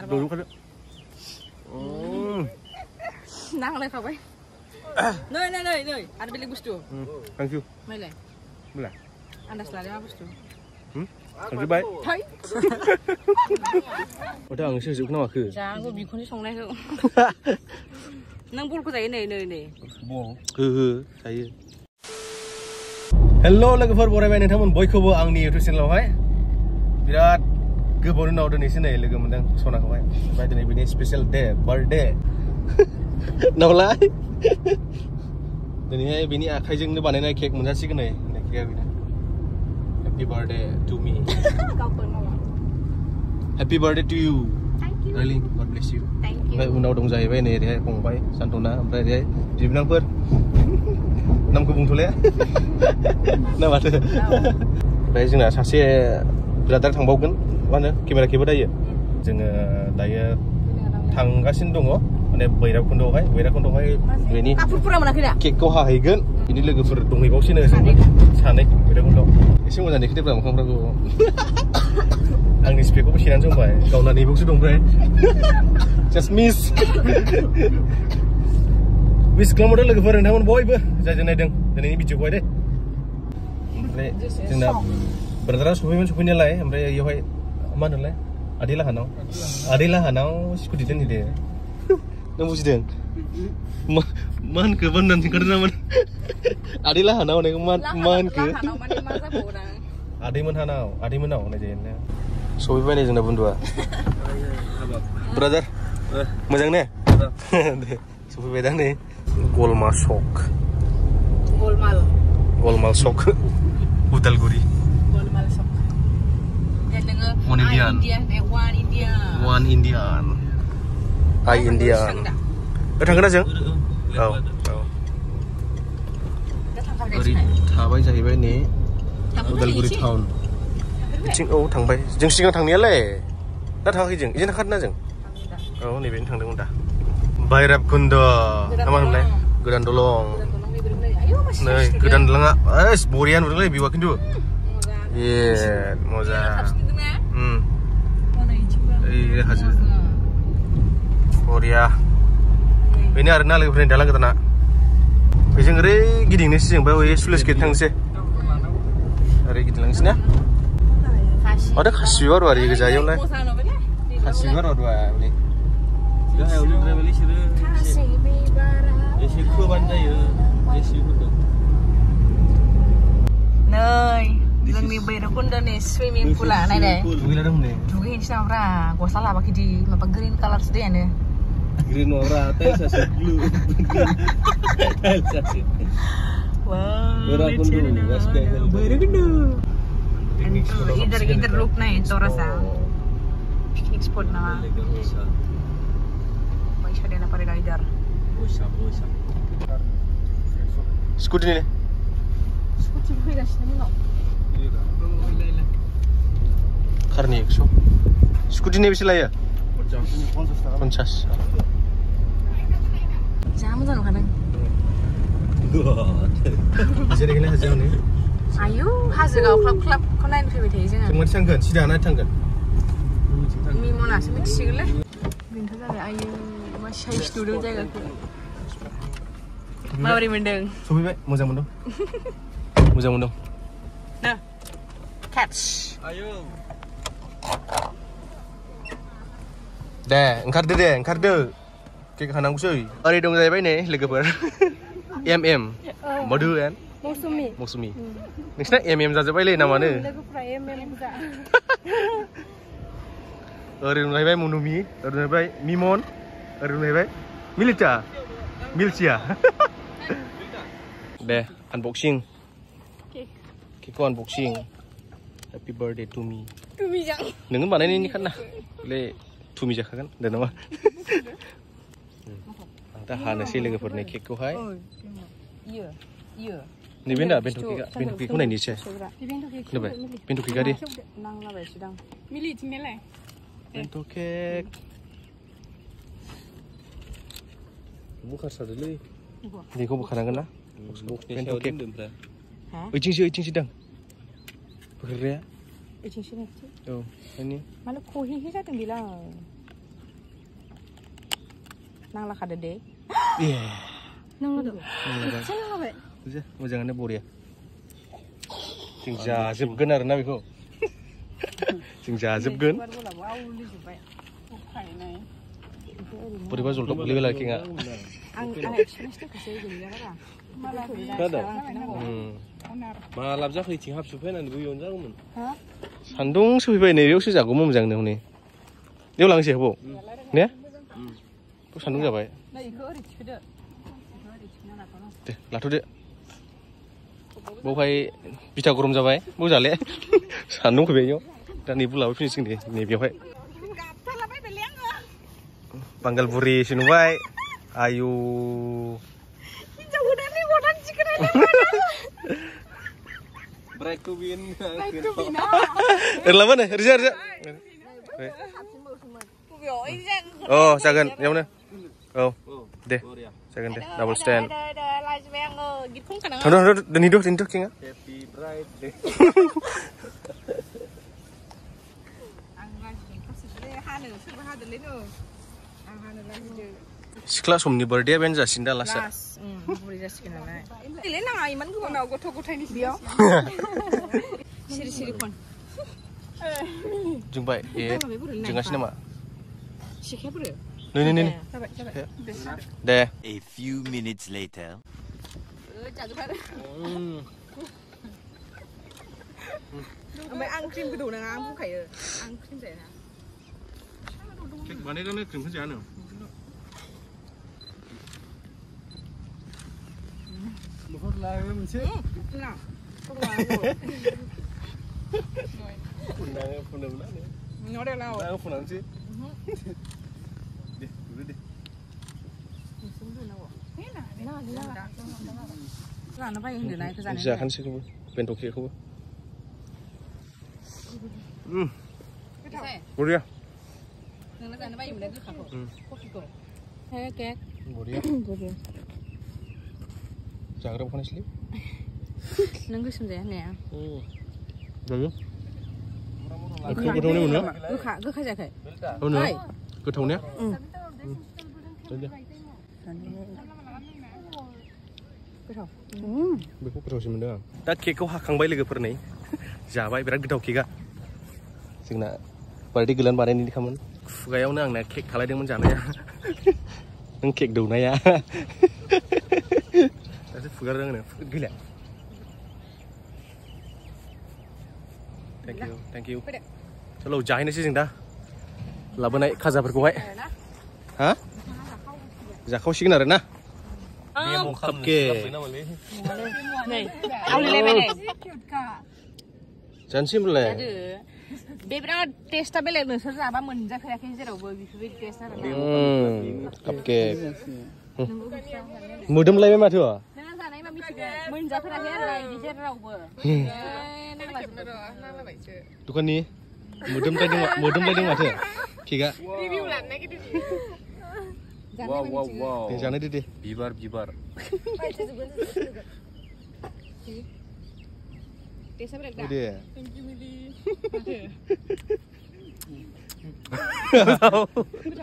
Dulu kan. Nakalay. Noy. Ada beli gusto. Thank you. Mele. Boleh. Anda selalu apa gusto? Thank you bye. Hai. Udah ang sih kenapa ke? Jangan gue bikin songnya ke. Nang bol ko saya nih. Bol. Saya. Hello लोगोफोर बरायबाय नोंथांमोन बयखौबो आंनि YouTube चेनेलावहाय बिराद गोबावनि उनाव दिनैसो नै लोगो मोनदों सनाखौहाय ओमफ्राय दिनै बिनि स्पेशल डे बार्थडे नावलाय दिनैहाय बिनि आखाइजोंनो बानायनाय केक मोनजासिगोन नै केकआ बिनो Happy birthday to me Happy birthday to you Darling God bless you ओमफ्राय उनाव दं जाहैबाय नै ओरैहाय फंबाय सान्थना ओमफ्राय ओरैहाय बिबोनांफोर नामखौ बुंथ'ले ना माथो ओमफ्राय जोंना सासे ब्रादार थांबावगोन मा होनो केमेरा खेबो दायो जोङो दायो थांगासिनो दङ माने बैराबखुन्दआवहाय बेनि केकखौ हाहैगोन बिनि लोगोफोर दंहैबावसिनो सानै बैराबखुन्दआव एसे मोजां देखायदोब्रा मोखांफोरखौ आंनि स्पेकखौबो सेनानै जोंबाय गावना नैबावसो दं ओमफ्राय जास्ट मिस Wis खालामदो लोगोफोर नोंथांमोन बयबो जायजों नायदों दिनैनि भिडिअखौहाय दे ओमफ्राय जोंना ब्रादारा सफैनायालाय ओमफ्राय इयावहाय मा होनोलाय आदै लाहानाव स्कुटि दोनहैदो नों बुजिदों मा होनखो बाननानै ओंखारदों नामा आदै लाहानाव होननायखौ मा होनखो आदैमोनहानाव होननाय जायो ना सफैबाय नै जोंना बुन्दुआ ब्रादार मोजां ने दे सफैबाय दा नै Golmal Sok Udalguri Golmal Sok dan dengan One Indian I Indian थांगोन ना जों औ ओरै थाबाय जाहैबाय नै उदालगुरि टाउन बिथिं औ थांबाय जों सिगां थांनायालाय दा थाङाखै जों इजों थांखादों ना जों औ नैबेनो थांदोंमोन दा Bhairabkunda apa namanya? Godan Dolong. Nah, Godan Dolongnya, borian udah lebih wakin tuh. Iya, moza. Iya, hasil. Boria. Ini arena lagi pernah dalang kita nak. Bisa ngeri gini nih sih, yang bawa sulit kita tang sih. Hari kita langsung ya. Ada khasiwar wari ke jaya lah. Khasiwar dua nih. Ya, udah traveling sih. Esi kuban jayo, esi kudo. Nei, bilang ni Bhairabkunda nih swimming pool lah, nih deh. Dugilah dong nih. Dugin sih namra, gua salah pakai di apa green color sedih nih. Green warna, teh sasi blue. Wow. Bhairabkunda. Either look nih, itu rasa. Picnic spot nama. Maisha dia nak pada idar. Skuti nih. Skuti gue dah sini no. Karni ekso. Skuti nih bisa lah ya. 50. Jangan jangan kadang. Bisa deh kena hasil nih. Ayo hasil kau klub kau naik ke betul je kan. Cuma tanggan, siapa naik tanggan. Mi mana sih mix sih le. Bintu saja ayo masih studio jaga aku. Mari mendeng. Sobi baik, moza mendong. Nah, catch. Ayo. Deh, engkar deh. Kayak kanang kusui. Hari dong saya baik nih, legaper. Madu kan? Mausumi. Nextnya saja baik le namanya. Legaper za. Hari dong saya baik Munumi, hari dong saya baik Mimon, hari dong saya baik Milcia. Deh, unboxing. Kiko unboxing. Happy birthday to me. Jang. Dengan mana ini kan nah, le to me kan, dan nama. Anta hana sih lagi pernah kiko hai. Iya. Ni benda bentuk kiko mana ni sih? Kenapa? Bentuk kiko dia. Nang lah sedang. Milih tinggal. Bentuk kek. Bukan satu lagi. Ni kau bukan kan lah? Bentuk kek. Icing sidang. Bekerja. 이층 했지? 아니. 마늘 코히 해자던 빌라. 낭라 가는데. 예. 낭라도. 생각해. 그지? 모장한데 뭐야? 진짜 집근 알아나 이거. 진짜 집근. Beriba zultok beli lagi nggak? Malam jas licin hap supaya nanti buyon jago men. Sandung supaya ini yuk sih jago mau menjang nih. Dia ulang sih bu, nih? Tuh sandung siapa ya? Deh, latu deh. Bau kayak bisa kurum siapa ya? Bau jale. Sandung kebeyo. Dan ibu lalu finishing deh, nih biar Panggal buri sinu bae. Ayu. Jauh dari orang cikin aja. Break to win. Erlawan ya, Riza. Oh, sagan, ya mana? Oh, deh, sagan deh, double stand. Aduh, dan hidup cenga. Happy birthday. Sikla somni birthday ben jasinda lasa. Buri jasin nalar. Ile nang aiman ku bang goto gotaini biyo. Siri kon. Jumpai, jengas nama. Sikhe buru. Nih. Deh. A few minutes later. Amai angkrim ke dulu nang angku kayu. Angkrim saya na. Mana kan krim kerja nih? Mohon lah mencet. Nah. Punang nih. Nyore lah. Punang sih. Deh, dulu deh. Nah, apa yang di naik ke sana? Jangan sih kamu, bentuk kamu. Boleh. Nang sana apa yang di naik ke kamu? Hei, kek. Boleh. Jangan lupa nih. Nang gue sendiri nih ya. Jadi? Ketaunya mana? Gue kerja kayak. Oh no. Ketaunya? Jadi. Beku ketau sih mending. Tak kek kau hakang bayi lagi pernah. Jabai berat ketau kega. Singna. Berarti gelan pada ini kamu. Gayau nang nak kek kalah dengan menjana ya. Nang kek dulu ya. Tapi fugar dengan gila. Thank you. Chalo jahit nih sih singda. Laban naik kaza berkuai. Hah? Jakau sih kena rena. Oke. Nih, awal level nih. Jangan simpel ya. Beberapa tes tabel yang nusur apa menjak kayak kira obo bisu tes apa. Cupcake. Mudem lagi mana tuh? Nang sana ini mami juga menjak kayak kira di kira obo. Tukan nih. Mudem lagi mana tuh? Kira. Review lah nih gitu. Wow. Jangan deh. Bibar. Tes apa dah? Udah. Thank you Mili.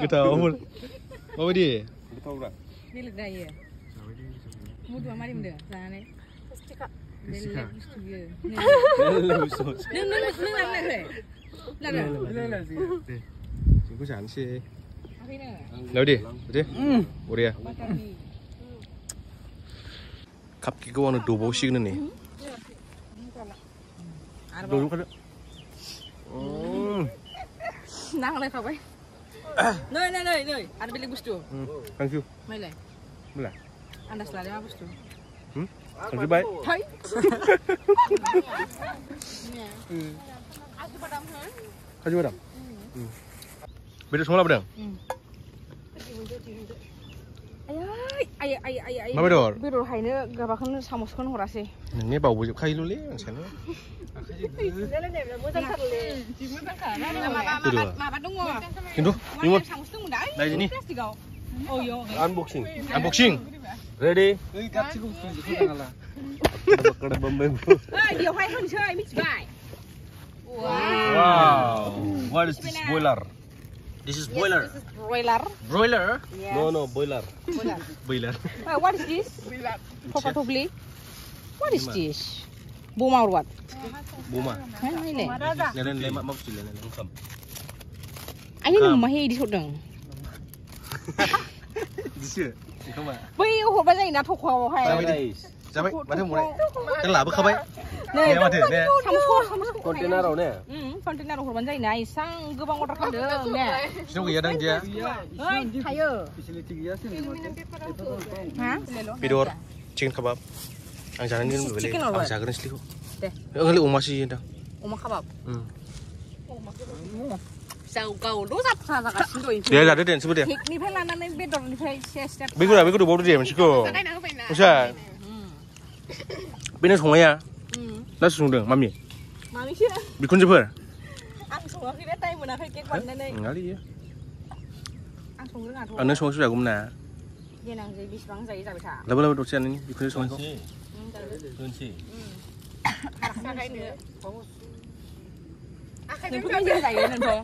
Ketahu. Apa dia? Betul tak? Dia lega ya. Mudah mari muda. Sana nih. Stika. Dia studio. Neng. Aku jangan sih. Apa ini? Lalu deh. Udah. Cupcake kau anu double sih nih. Dulu kan. Nang leh kau bay. Noi. Ada beli gusto. Thank you. Malay. Mula. Anda selalu apa gusto? Thank you bye. Hai. Kasih badam. Beda semua lah badam. Ayah. Ma bedor? Bedor hayne gabakan samuskan horasi. Ini bau bujuk kai lu le, sana. Kindu, ini Nah ini. Unboxing. Ready? Wow. What is this boiler? This is boiler. This is broiler. Broiler? Yes. No, boiler. Boiler. Boiler. What is this? Probably. What is this? Boma or what? Boma. Ini. Nelen lemak mau sila nelen kam. Ayo mahi di sudang. Dice. Không ạ. Bây hộp bao nhiêu nát thục hoa hay? Sao vậy? Mà thêm một này. Cái lá bữa không vậy? Nè mà thử nè. Container đâu nè? Container hộp bao nhiêu này? Sang cứ băng order kan deh nè. Sao vậy đang chưa? Ơi, hayo. Hah? Pidor, chicken kebab. Ang jangan ini boleh. Chicken or what? Ang jangan ini seliku. Deh. Kali umat sih dah. Uma kebab. Sao cầu đố sắp sao ra cả xin đuổi. Dia ada den sebut dia. Thịt ni phải là nó nên biết đồ ni phải set. Begitu dah, begitu baru dia macam Usah. Bina sungai ya. Nak sungdeng, mami. Mami sih. Bikun cepet. Ăn xuống khi biết tay vừa nào phải kết quần lên đây. Ngali ya. Ăn xuống cứ ngạt thôi. Anu sungai sudah gumna. Dia nang jadi bis bang saya tapi sa. Lalu dosen ini bikun sungai kok. Kunci. Cái nữa. Đừng có dây dày lên thôi.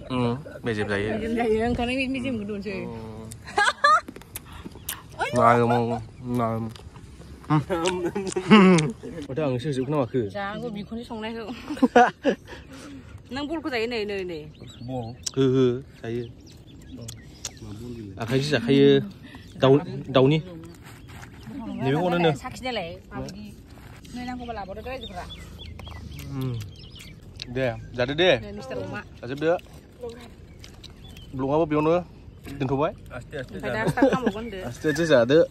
Bây giờ dày. Dày lên cái này mi dìm cái đồ chơi. Ngai mau ngai. Udah nggak sih kenapa ke? Jangan gue bikin di sungai tuh. Nang bul ku dày này này. Saya. Akai sih akai daun ni. Ni memang orang ni. Saksi dia lah. Ni nang ku bela bodoh dia juga. Deh, jadi deh. Mister Uma. Aja dia. Belum apa pion nữa. Đừng thua bấy. Phải đa start kamu kan deh. Aja giả đỡ.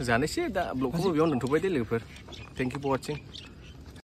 Giả này sih dah belum apa pion đừng thua bấy deh lepas. Thank you for watching.